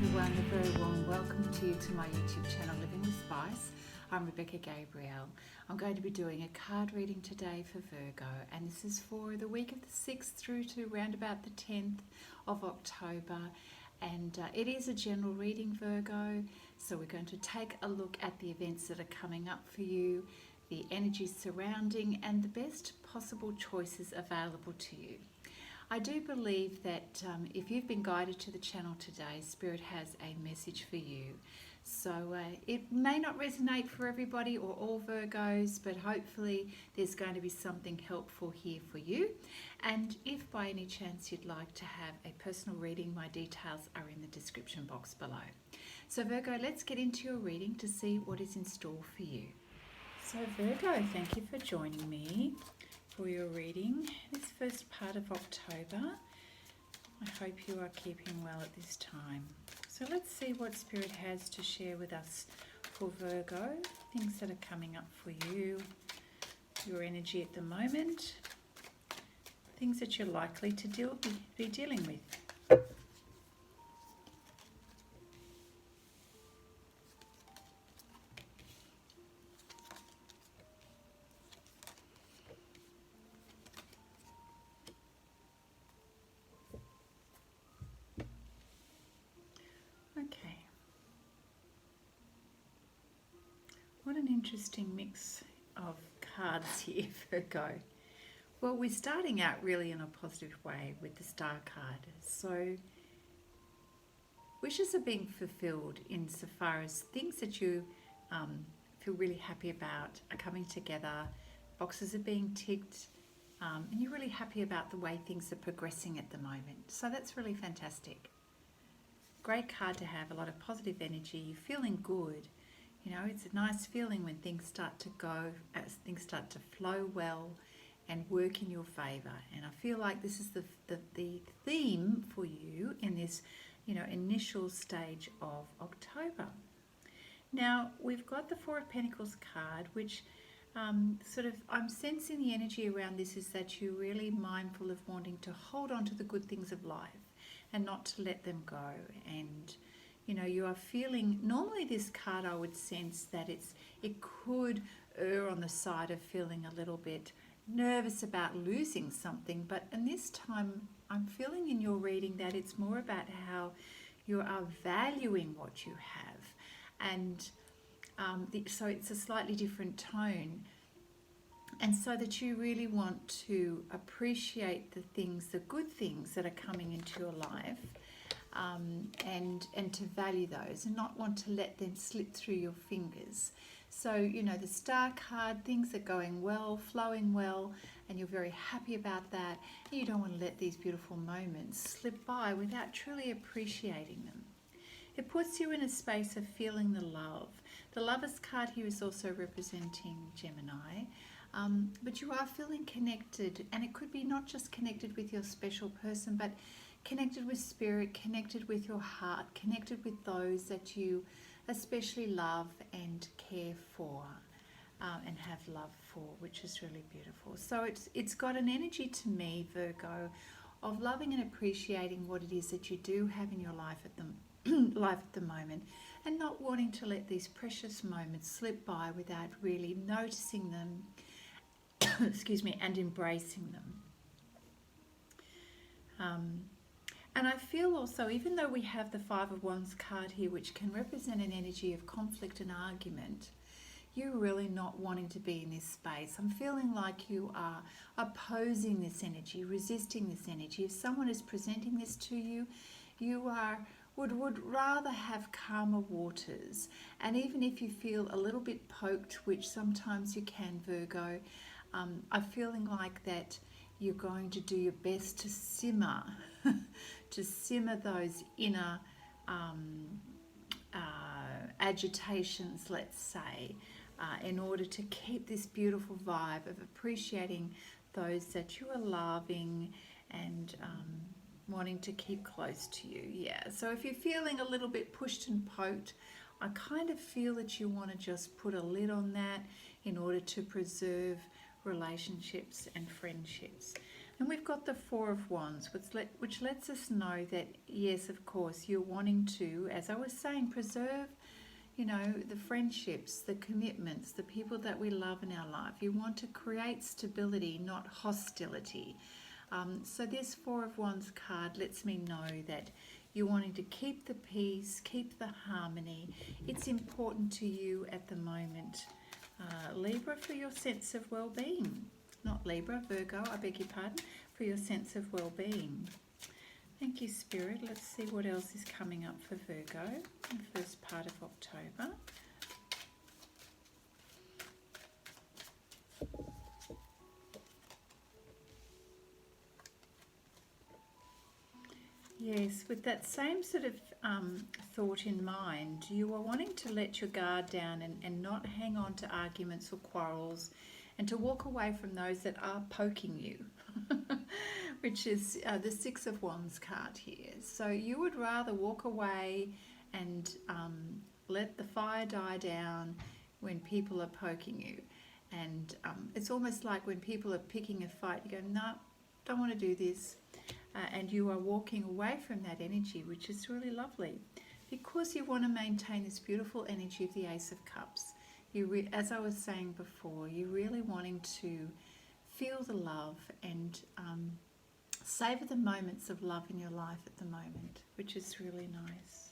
everyone, a very warm welcome to you to my YouTube channel Living with Spice. I'm Rebecca Gabriel. I'm going to be doing a card reading today for Virgo, and this is for the week of the 6th through to around about the 10th of October. And it is a general reading, Virgo, so we're going to take a look at the events that are coming up for you, the energy surrounding, and the best possible choices available to you. I do believe that if you've been guided to the channel today, Spirit has a message for you. So it may not resonate for everybody or all Virgos, but hopefully there's going to be something helpful here for you. And if by any chance you'd like to have a personal reading, my details are in the description box below. So Virgo, let's get into your reading to see what is in store for you. So Virgo, thank you for joining me for your reading this first part of October. I hope you are keeping well at this time. So let's see what Spirit has to share with us for Virgo, things that are coming up for you, your energy at the moment, things that you're likely to be dealing with. Okay. What an interesting mix of cards here, Virgo. Well, we're starting out really in a positive way with the Star card. So wishes are being fulfilled insofar as things that you feel really happy about are coming together, boxes are being ticked, and you're really happy about the way things are progressing at the moment. So that's really fantastic. Great card to have, a lot of positive energy, you're feeling good. You know, it's a nice feeling when things start to go, as things start to flow well and work in your favour. And I feel like this is the theme for you in this, initial stage of October. Now, we've got the Four of Pentacles card, which I'm sensing the energy around this is that you're really mindful of wanting to hold on to the good things of life and not to let them go. And you are feeling, normally this card I would sense that it could err on the side of feeling a little bit nervous about losing something, but in this time I'm feeling in your reading that it's more about how you are valuing what you have, and so it's a slightly different tone, and so that you really want to appreciate the good things that are coming into your life, and to value those and not want to let them slip through your fingers. So, the Star card, things are going well, flowing well, and you're very happy about that. And you don't want to let these beautiful moments slip by without truly appreciating them. It puts you in a space of feeling the love. The Lovers card here is also representing Gemini. But you are feeling connected, and it could be not just connected with your special person, but connected with Spirit, connected with your heart, connected with those that you especially love and care for, and have love for, which is really beautiful. So it's got an energy to me, Virgo, of loving and appreciating what it is that you do have in your life at the moment, and not wanting to let these precious moments slip by without really noticing them excuse me, and embracing them. And I feel also, even though we have the Five of Wands card here, which can represent an energy of conflict and argument, you're really not wanting to be in this space. I'm feeling like you are opposing this energy, resisting this energy. If someone is presenting this to you, you would rather have calmer waters. And even if you feel a little bit poked, which sometimes you can, Virgo, I'm feeling like that you're going to do your best to simmer, those inner agitations, let's say, in order to keep this beautiful vibe of appreciating those that you are loving and wanting to keep close to you. Yeah, so if you're feeling a little bit pushed and poked, I kind of feel that you want to just put a lid on that in order to preserve relationships and friendships. And we've got the Four of Wands, which lets us know that, yes, of course, you're wanting to, as I was saying, preserve, the friendships, the commitments, the people that we love in our life. You want to create stability, not hostility. So this Four of Wands card lets me know that you're wanting to keep the peace, keep the harmony. It's important to you at the moment. Libra, for your sense of well-being. Not Libra, Virgo, I beg your pardon, for your sense of well-being. Thank you, Spirit. Let's see what else is coming up for Virgo in the first part of October. Yes, with that same sort of thought in mind, you are wanting to let your guard down and not hang on to arguments or quarrels, and to walk away from those that are poking you, which is the Six of Wands card here. So you would rather walk away and let the fire die down when people are poking you. And it's almost like when people are picking a fight, you go, no, don't want to do this. And you are walking away from that energy, which is really lovely, because you want to maintain this beautiful energy of the Ace of Cups. As I was saying before, you're really wanting to feel the love and savor the moments of love in your life at the moment, which is really nice.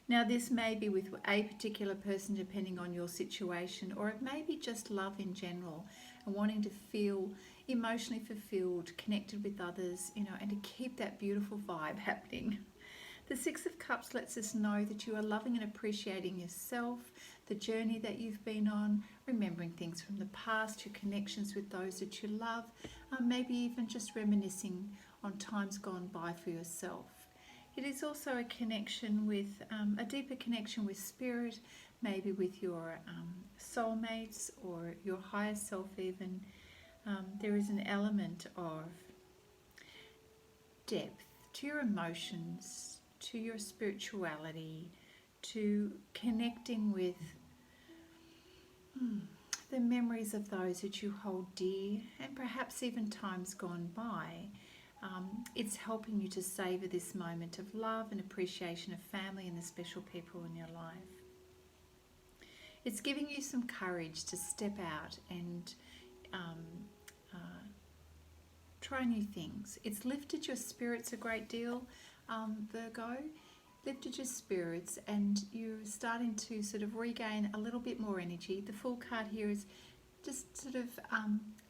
Now, this may be with a particular person depending on your situation, or it may be just love in general and wanting to feel emotionally fulfilled, connected with others, and to keep that beautiful vibe happening. The Six of Cups lets us know that you are loving and appreciating yourself, the journey that you've been on, remembering things from the past, your connections with those that you love, maybe even just reminiscing on times gone by for yourself. It is also a connection with, a deeper connection with spirit, maybe with your soulmates or your higher self even. There is an element of depth to your emotions, to your spirituality, to connecting with the memories of those that you hold dear, and perhaps even times gone by. It's helping you to savour this moment of love and appreciation of family and the special people in your life. It's giving you some courage to step out and try new things. It's lifted your spirits a great deal, Virgo. Lifted your spirits, and you're starting to sort of regain a little bit more energy. The Fool card here is just sort of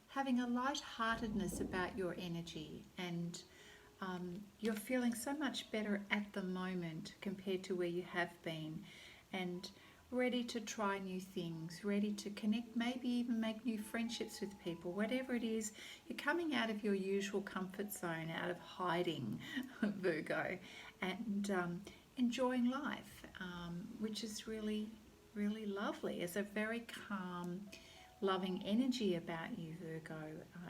having a light-heartedness about your energy, and you're feeling so much better at the moment compared to where you have been, and ready to try new things, ready to connect, maybe even make new friendships with people. Whatever it is, you're coming out of your usual comfort zone, out of hiding, Virgo, and enjoying life, which is really, really lovely. There's a very calm, loving energy about you, Virgo,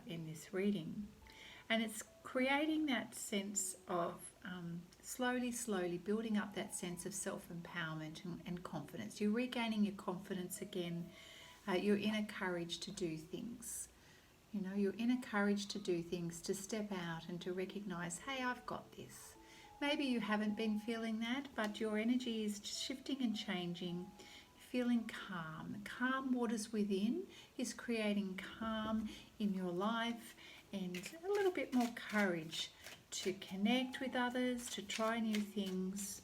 in this reading. And it's creating that sense of slowly building up that sense of self-empowerment and confidence. You're regaining your confidence again, your inner courage to do things. Your inner courage to do things, to step out and to recognise, hey, I've got this. Maybe you haven't been feeling that, but your energy is shifting and changing. You're feeling calm. Calm waters within is creating calm in your life, and a little bit more courage to connect with others, to try new things,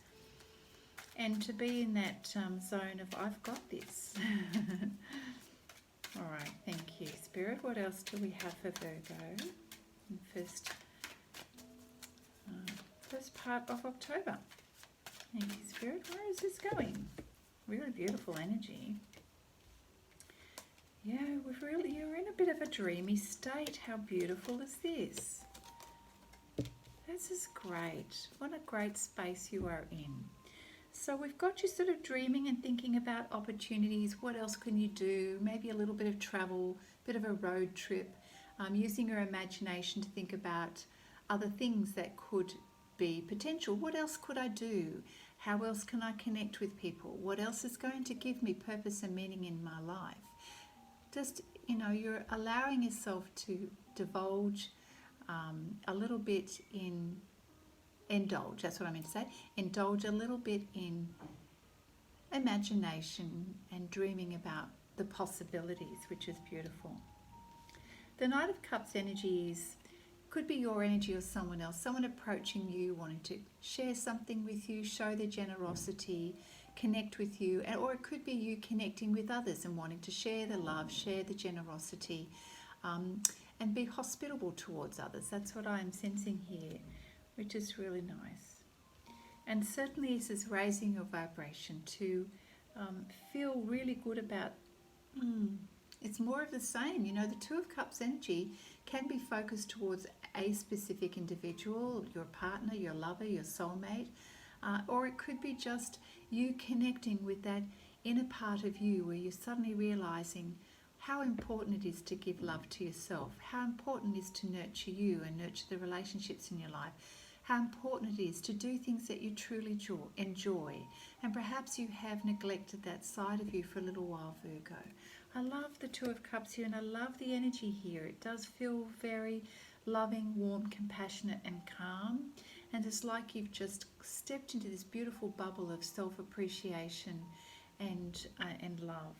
and to be in that zone of I've got this. All right, thank you, Spirit. What else do we have for Virgo in first part of October? Thank you, Spirit. Where is this going? Really beautiful energy. Yeah, you're in a bit of a dreamy state. How beautiful is this? This is great. What a great space you are in. So we've got you sort of dreaming and thinking about opportunities. What else can you do? Maybe a little bit of travel, a bit of a road trip, using your imagination to think about other things that could be potential. What else could I do? How else can I connect with people? What else is going to give me purpose and meaning in my life? Just, you're allowing yourself to divulge a little bit in indulge, that's what I meant to say, indulge a little bit in imagination and dreaming about the possibilities, which is beautiful. The Knight of Cups energy could be your energy or someone else, someone approaching you, wanting to share something with you, show their generosity, connect with you, or it could be you connecting with others and wanting to share the love, share the generosity, and be hospitable towards others. That's what I'm sensing here, which is really nice. And certainly this is raising your vibration to feel really good about, it's more of the same. You know, the Two of Cups energy can be focused towards a specific individual, your partner, your lover, your soulmate, or it could be just you connecting with that inner part of you where you're suddenly realizing how important it is to give love to yourself, how important it is to nurture you and nurture the relationships in your life, how important it is to do things that you truly enjoy. And perhaps you have neglected that side of you for a little while, Virgo. I love the Two of Cups here, and I love the energy here. It does feel very loving, warm, compassionate and calm. And it's like you've just stepped into this beautiful bubble of self-appreciation and love.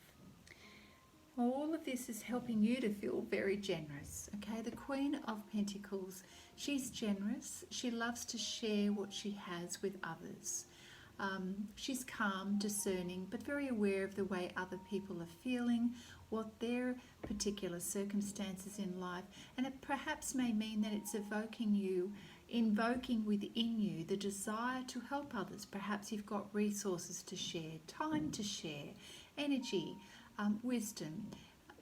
All of this is helping you to feel very generous. Okay, the Queen of Pentacles, she's generous. She loves to share what she has with others. She's calm, discerning, but very aware of the way other people are feeling, what their particular circumstances in life, and it perhaps may mean that it's invoking within you the desire to help others. Perhaps you've got resources to share, time to share, energy, wisdom.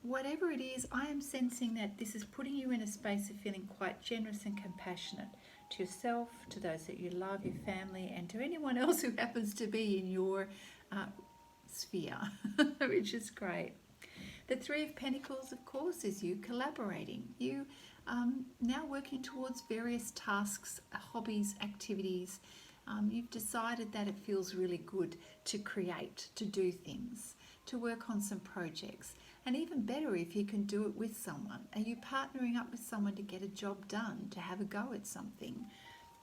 Whatever it is, I am sensing that this is putting you in a space of feeling quite generous and compassionate to yourself, to those that you love, your family, and to anyone else who happens to be in your sphere, which is great. The Three of Pentacles, of course, is you collaborating. You now working towards various tasks, hobbies, activities. You've decided that it feels really good to create, to do things, to work on some projects. And even better if you can do it with someone. Are you partnering up with someone to get a job done, to have a go at something?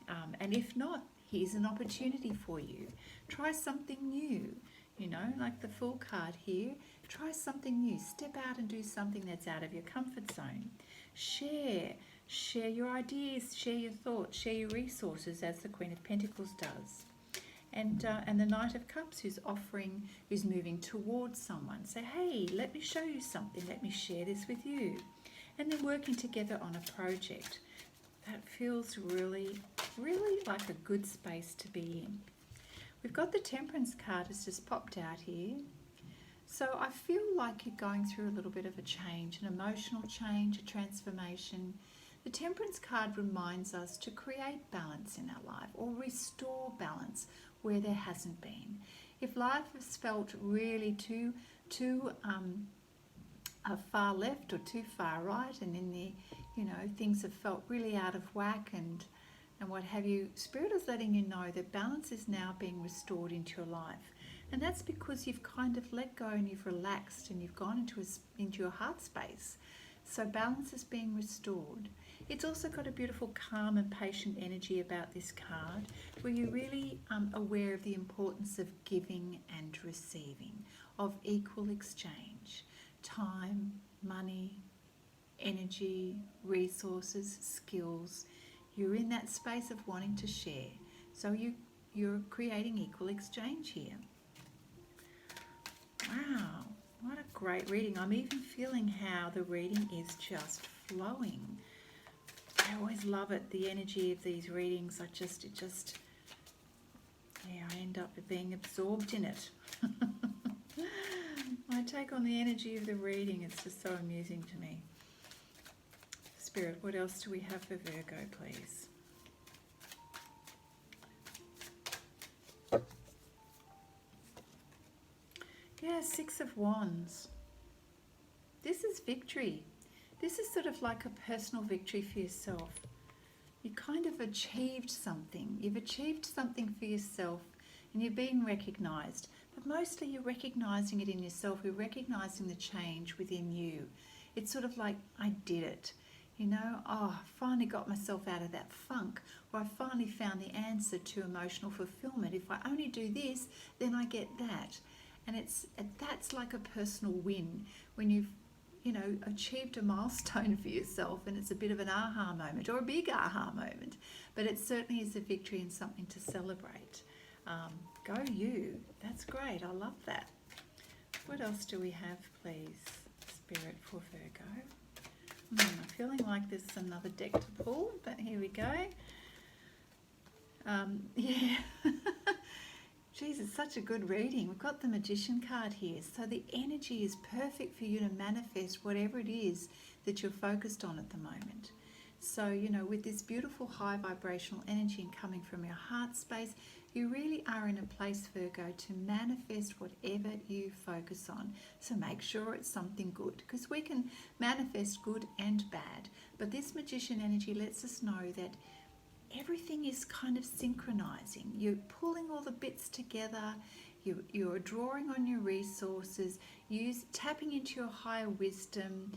And if not, here's an opportunity for you. Try something new, you know, like the Fool card here. Try something new. Step out and do something that's out of your comfort zone. Share your ideas, share your thoughts, share your resources, as the Queen of Pentacles does. And the Knight of Cups, who's moving towards someone. Say, hey, let me show you something. Let me share this with you. And then working together on a project. That feels really, really like a good space to be in. We've got the Temperance card has just popped out here. So I feel like you're going through a little bit of a change, an emotional change, a transformation. The Temperance card reminds us to create balance in our life or restore balance where there hasn't been. If life has felt really too far left or too far right, and in the, you know, things have felt really out of whack and what have you, Spirit is letting you know that balance is now being restored into your life. And that's because you've kind of let go and you've relaxed and you've gone into your heart space. So balance is being restored. It's also got a beautiful calm and patient energy about this card, where you're really aware of the importance of giving and receiving, of equal exchange. Time, money, energy, resources, skills. You're in that space of wanting to share. So you're creating equal exchange here. Wow, what a great reading. I'm even feeling how the reading is just flowing. I always love it, the energy of these readings. I end up being absorbed in it. I take on the energy of the reading. It's just so amusing to me. Spirit, what else do we have for Virgo, please? Yeah, Six of Wands. This is victory. This is sort of like a personal victory for yourself. You kind of achieved something. You've achieved something for yourself and you're being recognised. But mostly you're recognising it in yourself. You're recognising the change within you. It's sort of like, I did it. You know, oh, I finally got myself out of that funk, or I finally found the answer to emotional fulfillment. If I only do this, then I get that. And that's like a personal win when you've, you know, achieved a milestone for yourself, and it's a bit of an aha moment or a big aha moment. But it certainly is a victory and something to celebrate. Go you. That's great. I love that. What else do we have, please, Spirit, for Virgo? I'm feeling like there's another deck to pull, but here we go. Yeah. Geez, it's such a good reading. We've got the Magician card here. So the energy is perfect for you to manifest whatever it is that you're focused on at the moment. So, you know, with this beautiful high vibrational energy and coming from your heart space, you really are in a place, Virgo, to manifest whatever you focus on. So make sure it's something good, because we can manifest good and bad. But this Magician energy lets us know that everything is kind of synchronizing. You're pulling all the bits together. You're drawing on your resources, tapping into your higher wisdom,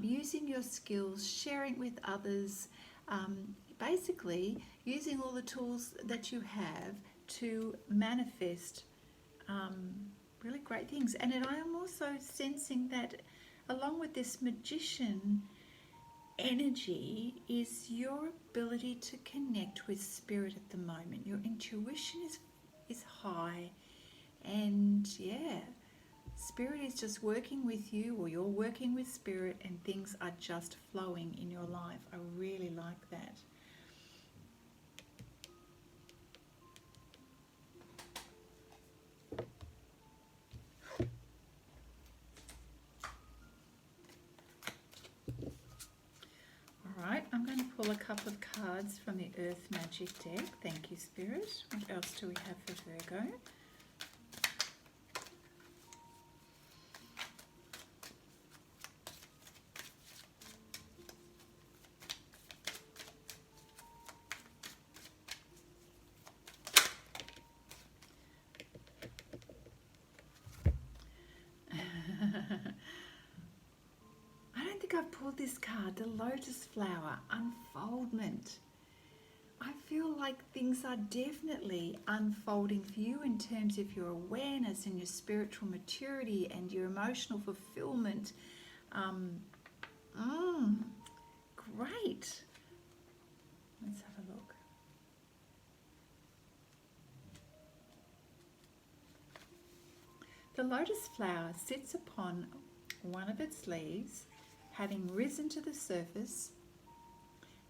using your skills, sharing with others, basically using all the tools that you have to manifest really great things. And I am also sensing that along with this Magician energy is your ability to connect with spirit at the moment. Your intuition is high, and yeah, spirit is just working with you, or you're working with spirit, and things are just flowing in your life. I really like that. Alright, I'm going to pull a couple of cards from the Earth Magic deck. Thank you, Spirit. What else do we have for Virgo? I've pulled this card, the Lotus Flower, Unfoldment. I feel like things are definitely unfolding for you in terms of your awareness and your spiritual maturity and your emotional fulfillment. Great. Let's have a look. The lotus flower sits upon one of its leaves, having risen to the surface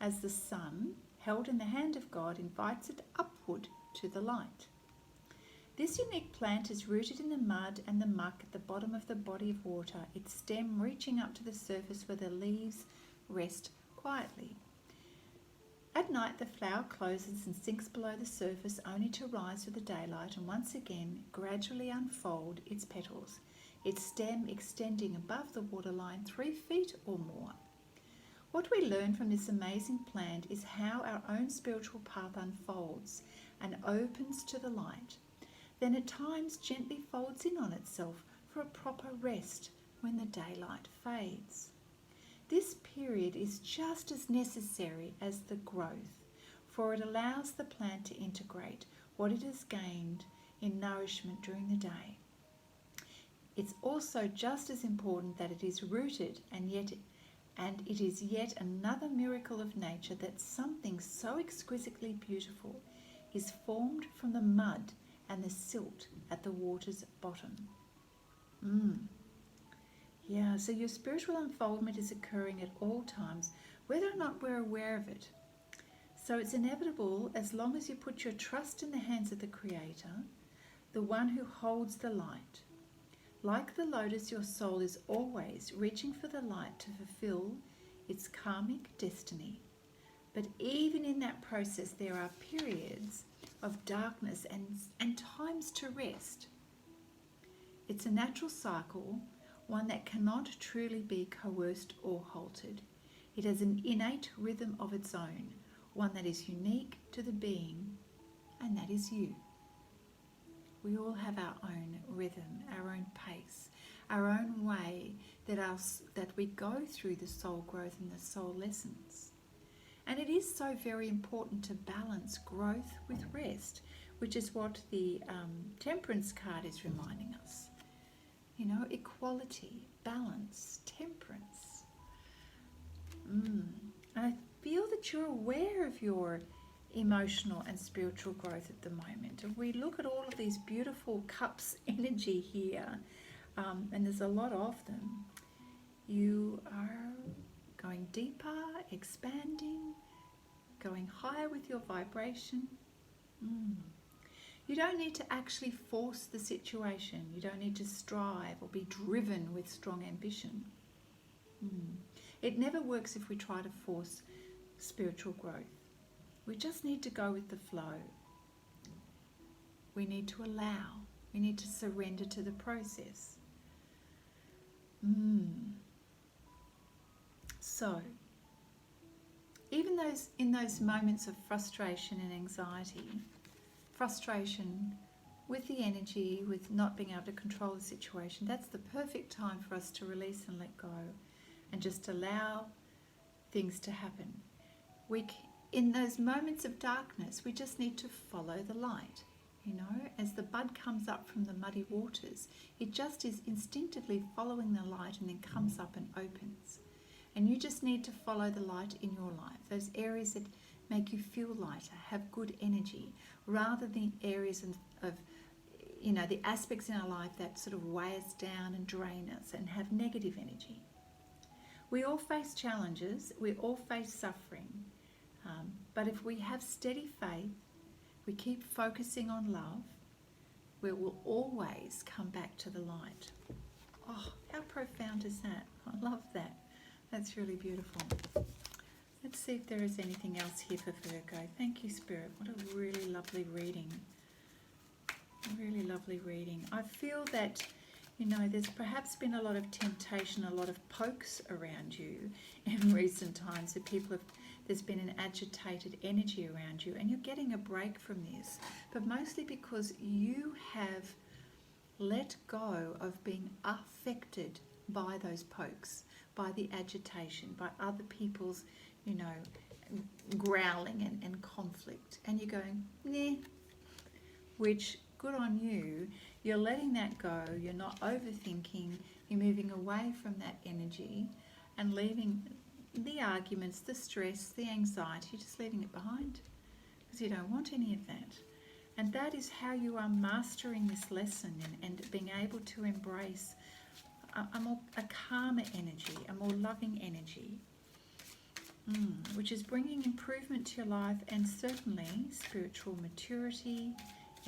as the sun, held in the hand of God, invites it upward to the light. This unique plant is rooted in the mud and the muck at the bottom of the body of water, its stem reaching up to the surface where the leaves rest quietly. At night, the flower closes and sinks below the surface, only to rise with the daylight and once again gradually unfold its petals, its stem extending above the waterline 3 feet or more. What we learn from this amazing plant is how our own spiritual path unfolds and opens to the light, then at times gently folds in on itself for a proper rest when the daylight fades. This period is just as necessary as the growth, for it allows the plant to integrate what it has gained in nourishment during the day. It's also just as important that it is rooted, and it is yet another miracle of nature that something so exquisitely beautiful is formed from the mud and the silt at the water's bottom. Yeah, so your spiritual unfoldment is occurring at all times, whether or not we're aware of it. So it's inevitable as long as you put your trust in the hands of the Creator, the one who holds the light. Like the lotus, your soul is always reaching for the light to fulfill its karmic destiny. But even in that process, there are periods of darkness and times to rest. It's a natural cycle, one that cannot truly be coerced or halted. It has an innate rhythm of its own, one that is unique to the being, and that is you. We all have our own rhythm, our own pace, our own way that we go through the soul growth and the soul lessons. And it is so very important to balance growth with rest, which is what the temperance card is reminding us. You know, equality, balance, temperance. And I feel that you're aware of your emotional and spiritual growth at the moment. And we look at all of these beautiful cups energy here, and there's a lot of them. You are going deeper, expanding, going higher with your vibration. You don't need to actually force the situation. You don't need to strive or be driven with strong ambition. It never works if we try to force spiritual growth. We just need to go with the flow. We need to allow. We need to surrender to the process. So, even in those moments of frustration and anxiety, frustration with the energy, with not being able to control the situation, that's the perfect time for us to release and let go and just allow things to happen. In those moments of darkness, we just need to follow the light. You know, as the bud comes up from the muddy waters, it just is instinctively following the light and then comes up and opens. And you just need to follow the light in your life. Those areas that make you feel lighter, have good energy, rather than areas of you know, the aspects in our life that sort of weigh us down and drain us and have negative energy. We all face challenges, we all face suffering, but if we have steady faith, we keep focusing on love, we will always come back to the light. Oh, how profound is that? I love that. That's really beautiful. Let's see if there is anything else here for Virgo. Thank you, Spirit. What a really lovely reading. A really lovely reading. I feel that, you know, there's perhaps been a lot of temptation, a lot of pokes around you in recent times. So there's been an agitated energy around you, and you're getting a break from this. But mostly because you have let go of being affected by those pokes, by the agitation, by other people's, you know, growling and conflict. And you're going, nah, which, good on you. You're letting that go. You're not overthinking. You're moving away from that energy and leaving the arguments, the stress, the anxiety, you're just leaving it behind because you don't want any of that. And that is how you are mastering this lesson and being able to embrace a calmer energy, a more loving energy, which is bringing improvement to your life and certainly spiritual maturity,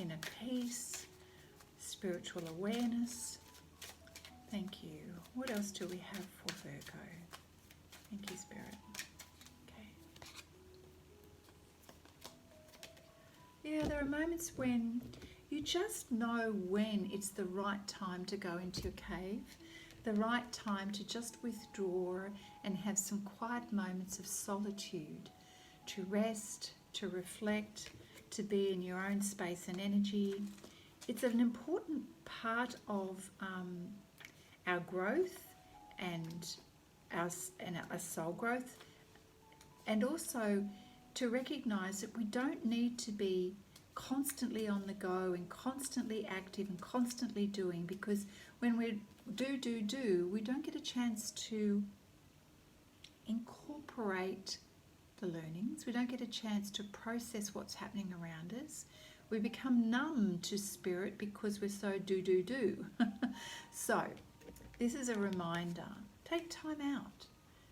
inner peace, spiritual awareness. Thank you. What else do we have for Virgo? Thank you, Spirit. Okay. Yeah, there are moments when you just know when it's the right time to go into your cave, the right time to just withdraw and have some quiet moments of solitude, to rest, to reflect, to be in your own space and energy. It's an important part of our growth and our soul growth, and also to recognize that we don't need to be constantly on the go and constantly active and constantly doing, because when we do, we don't get a chance to incorporate the learnings. We don't get a chance to process what's happening around us. We become numb to spirit because we're so do. So this is a reminder. Take time out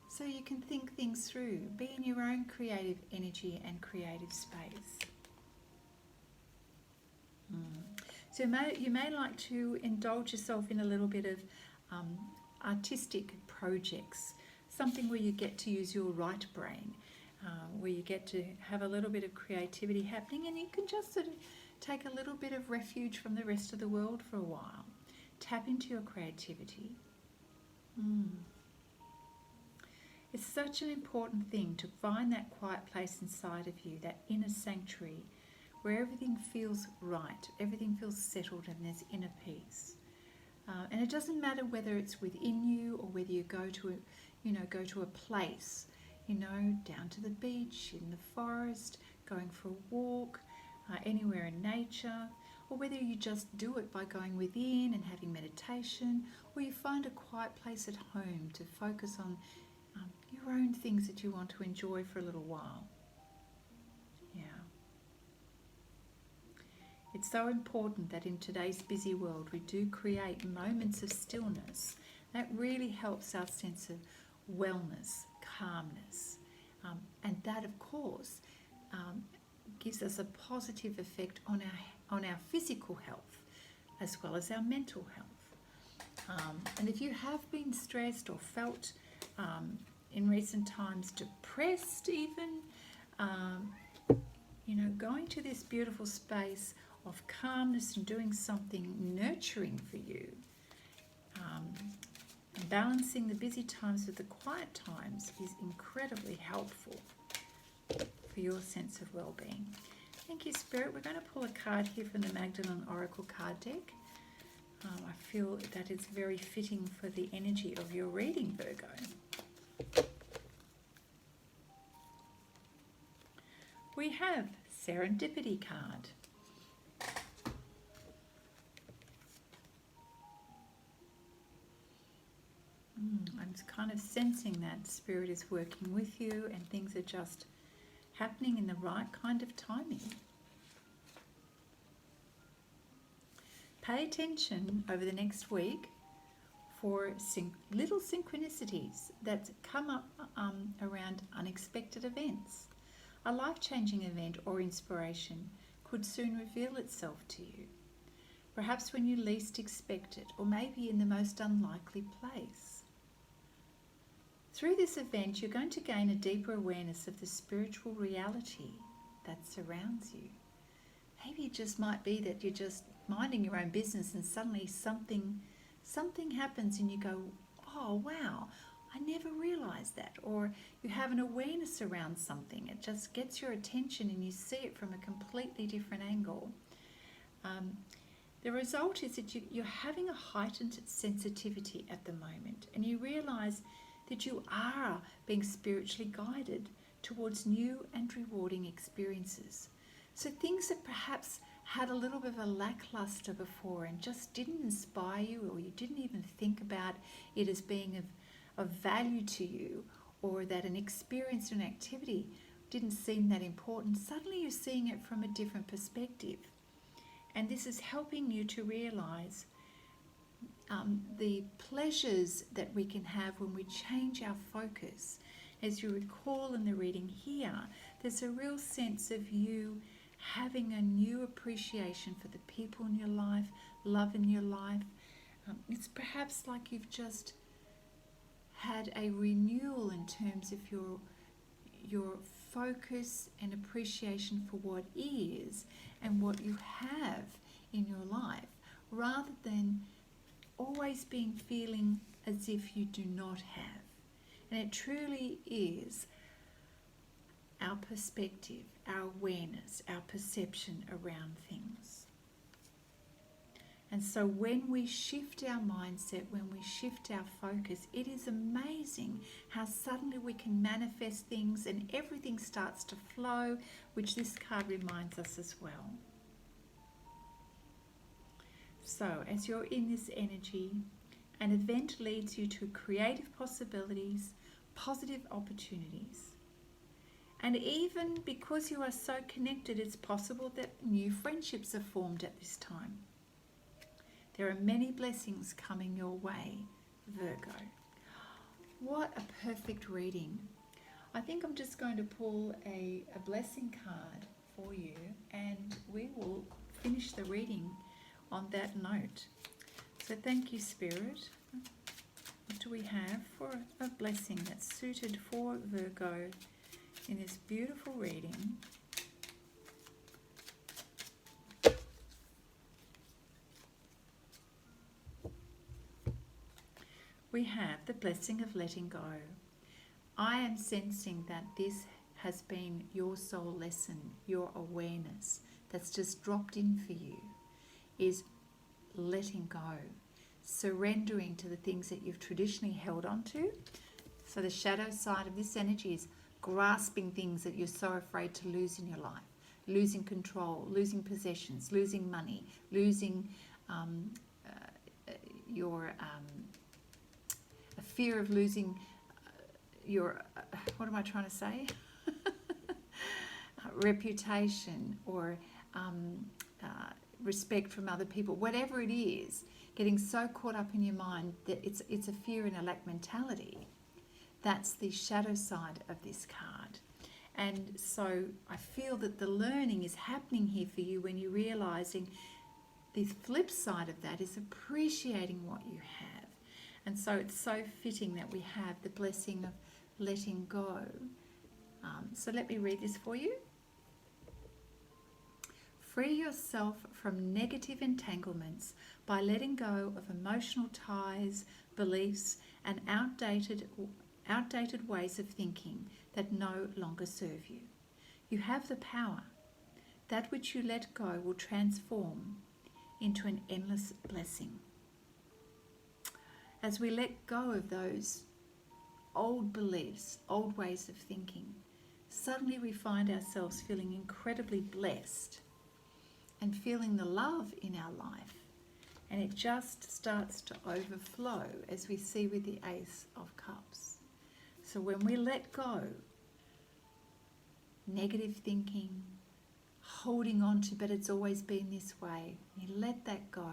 so you can think things through. Be in your own creative energy and creative space. So you may like to indulge yourself in a little bit of artistic projects, something where you get to use your right brain, where you get to have a little bit of creativity happening, and you can just sort of take a little bit of refuge from the rest of the world for a while. Tap into your creativity. It's such an important thing to find that quiet place inside of you, that inner sanctuary, where everything feels right, everything feels settled and there's inner peace. And it doesn't matter whether it's within you or whether you go to a place, down to the beach, in the forest, going for a walk, anywhere in nature, or whether you just do it by going within and having meditation, or you find a quiet place at home to focus on your own things that you want to enjoy for a little while. Yeah. It's so important that in today's busy world we do create moments of stillness. That really helps our sense of wellness, calmness, and that, of course, gives us a positive effect on our physical health as well as our mental health. And if you have been stressed or felt in recent times depressed even, going to this beautiful space of calmness and doing something nurturing for you, and balancing the busy times with the quiet times is incredibly helpful for your sense of well-being. Thank you, Spirit. We're going to pull a card here from the Magdalene Oracle card deck. I feel that is very fitting for the energy of your reading, Virgo. We have Serendipity card. I'm kind of sensing that Spirit is working with you and things are just happening in the right kind of timing. Pay attention over the next week for little synchronicities that come up around unexpected events. A life-changing event or inspiration could soon reveal itself to you, perhaps when you least expect it, or maybe in the most unlikely place. Through this event, you're going to gain a deeper awareness of the spiritual reality that surrounds you. Maybe it just might be that you're just minding your own business and suddenly something happens and you go, oh wow, I never realized that. Or you have an awareness around something. It just gets your attention and you see it from a completely different angle. The result is that you're having a heightened sensitivity at the moment, and you realize that you are being spiritually guided towards new and rewarding experiences. So things that perhaps had a little bit of a lackluster before and just didn't inspire you, or you didn't even think about it as being of value to you, or that an experience or an activity didn't seem that important, suddenly you're seeing it from a different perspective. And this is helping you to realize the pleasures that we can have when we change our focus. As you recall in the reading here, there's a real sense of you having a new appreciation for the people in your life, love in your life. It's perhaps like you've just had a renewal in terms of your focus and appreciation for what is and what you have in your life, rather than always feeling as if you do not have. And it truly is our perspective, our awareness, our perception around things. And so when we shift our mindset, when we shift our focus, it is amazing how suddenly we can manifest things and everything starts to flow, which this card reminds us as well. So as you're in this energy, an event leads you to creative possibilities, positive opportunities. And even because you are so connected, it's possible that new friendships are formed at this time. There are many blessings coming your way, Virgo. What a perfect reading. I think I'm just going to pull a blessing card for you, and we will finish the reading on that note. So thank you, Spirit. What do we have for a blessing that's suited for Virgo in this beautiful reading? We have the blessing of letting go. I am sensing that this has been your soul lesson, your awareness that's just dropped in for you, is letting go. surrendering to the things that you've traditionally held on to. So the shadow side of this energy is grasping things that you're so afraid to lose in your life. Losing control, losing possessions, losing money, losing a fear of losing your, what am I trying to say? Reputation or respect from other people, whatever it is, getting so caught up in your mind that it's a fear and a lack mentality. That's the shadow side of this card. And so I feel that the learning is happening here for you when you're realizing the flip side of that is appreciating what you have. And so it's so fitting that we have the blessing of letting go. So let me read this for you. Free yourself from negative entanglements by letting go of emotional ties, beliefs, and outdated ways of thinking that no longer serve you. You have the power. That which you let go will transform into an endless blessing. As we let go of those old beliefs, old ways of thinking, suddenly we find ourselves feeling incredibly blessed and feeling the love in our life. And it just starts to overflow, as we see with the Ace of Cups. So when we let go, negative thinking, holding on to, but it's always been this way, you let that go,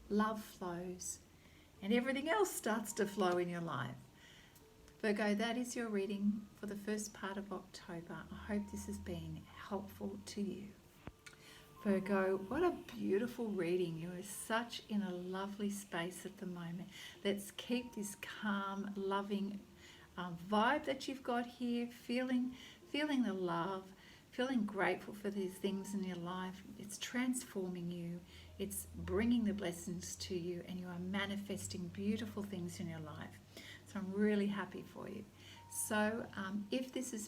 love flows, and everything else starts to flow in your life. Virgo, that is your reading for the first part of October. I hope this has been helpful to you. Virgo, what a beautiful reading. You are such in a lovely space at the moment. Let's keep this calm, loving vibe that you've got here, feeling the love, feeling grateful for these things in your life. It's transforming you. It's bringing the blessings to you, and you are manifesting beautiful things in your life. So I'm really happy for you. So if this has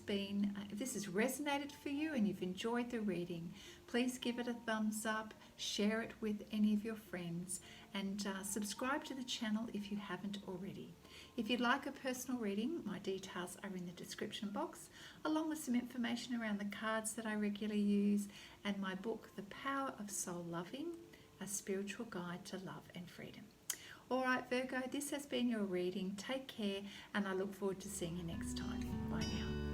resonated for you and you've enjoyed the reading, please give it a thumbs up, share it with any of your friends, and subscribe to the channel if you haven't already. If you'd like a personal reading, my details are in the description box, along with some information around the cards that I regularly use and my book, The Power of Soul Loving, a spiritual guide to love and freedom. All right, Virgo, this has been your reading. Take care, and I look forward to seeing you next time. Bye now.